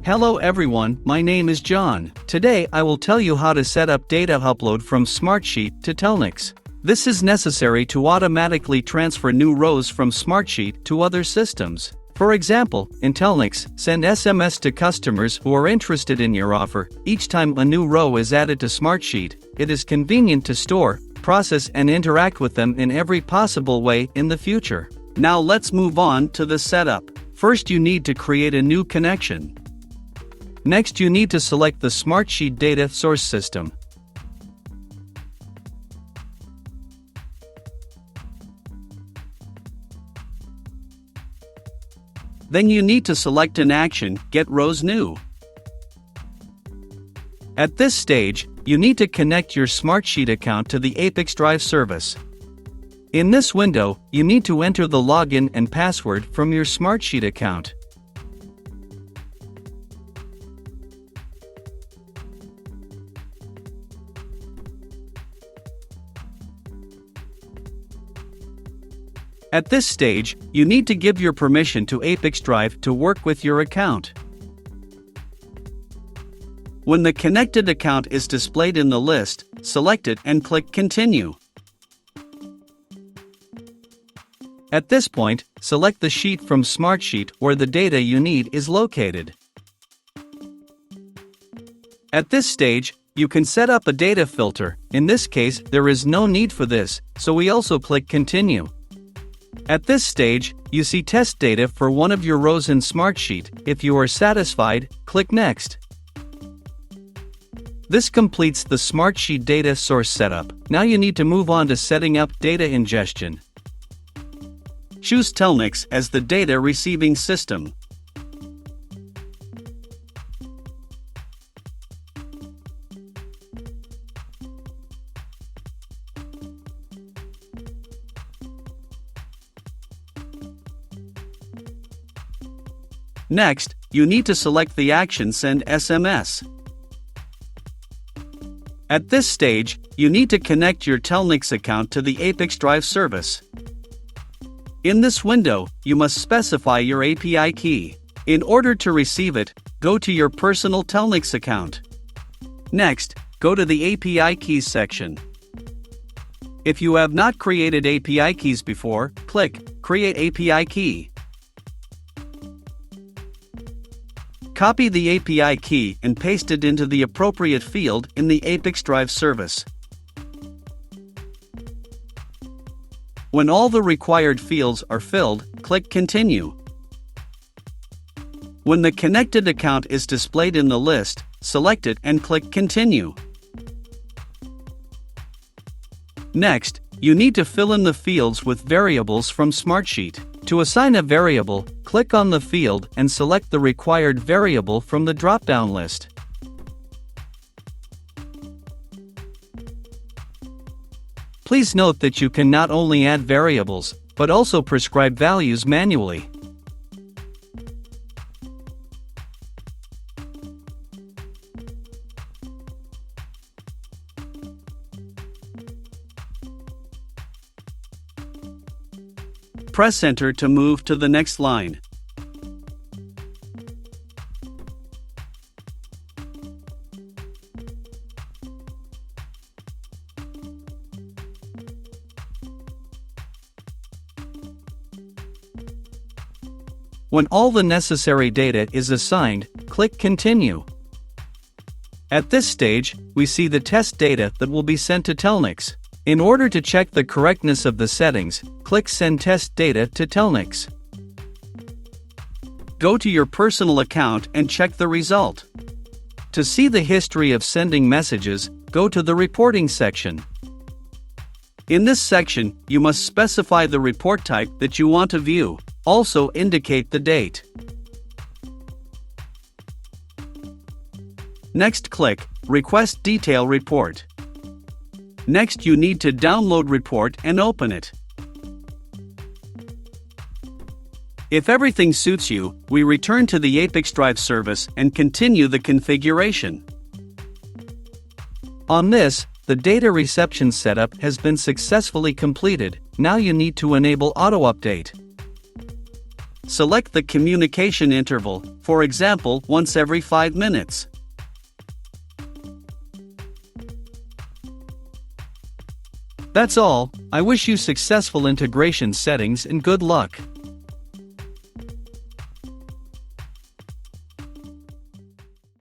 Hello everyone, my name is John. Today I will tell you how to set up data upload from Smartsheet to Telnyx. This is necessary to automatically transfer new rows from Smartsheet to other systems. For example, in Telnyx, send SMS to customers who are interested in your offer. Each time a new row is added to Smartsheet, it is convenient to store, process and interact with them in every possible way in the future. Now let's move on to the setup. First you need to create a new connection. Next you need to select the Smartsheet data source system. Then you need to select an action, Get Rows New. At this stage, you need to connect your Smartsheet account to the ApiX-Drive service. In this window, you need to enter the login and password from your Smartsheet account. At this stage, you need to give your permission to ApiX-Drive to work with your account. When the connected account is displayed in the list, select it and click Continue. At this point, select the sheet from Smartsheet where the data you need is located. At this stage, you can set up a data filter. In this case, there is no need for this, so we also click Continue. At this stage, you see test data for one of your rows in Smartsheet. If you are satisfied, click Next. This completes the Smartsheet data source setup. Now you need to move on to setting up data ingestion. Choose Telnyx as the data receiving system. Next, you need to select the action Send SMS. At this stage, you need to connect your Telnyx account to the ApiX-Drive service. In this window, you must specify your API key. In order to receive it, go to your personal Telnyx account. Next, go to the API keys section. If you have not created API keys before, click Create API Key. Copy the API key and paste it into the appropriate field in the ApiX-Drive service. When all the required fields are filled, click Continue. When the connected account is displayed in the list, select it and click Continue. Next, you need to fill in the fields with variables from Smartsheet. To assign a variable, click on the field and select the required variable from the drop-down list. Please note that you can not only add variables, but also prescribe values manually. Press Enter to move to the next line. When all the necessary data is assigned, click Continue. At this stage, we see the test data that will be sent to Telnyx. In order to check the correctness of the settings, click Send Test Data to Telnyx. Go to your personal account and check the result. To see the history of sending messages, go to the Reporting section. In this section, you must specify the report type that you want to view. Also indicate the date. Next click Request Detail Report. Next you need to download report and open it. If everything suits you, we return to the ApiX-Drive service and continue the configuration. On this, the data reception setup has been successfully completed. Now you need to enable auto-update. Select the communication interval, for example, once every 5 minutes. That's all. I wish you successful integration settings and good luck.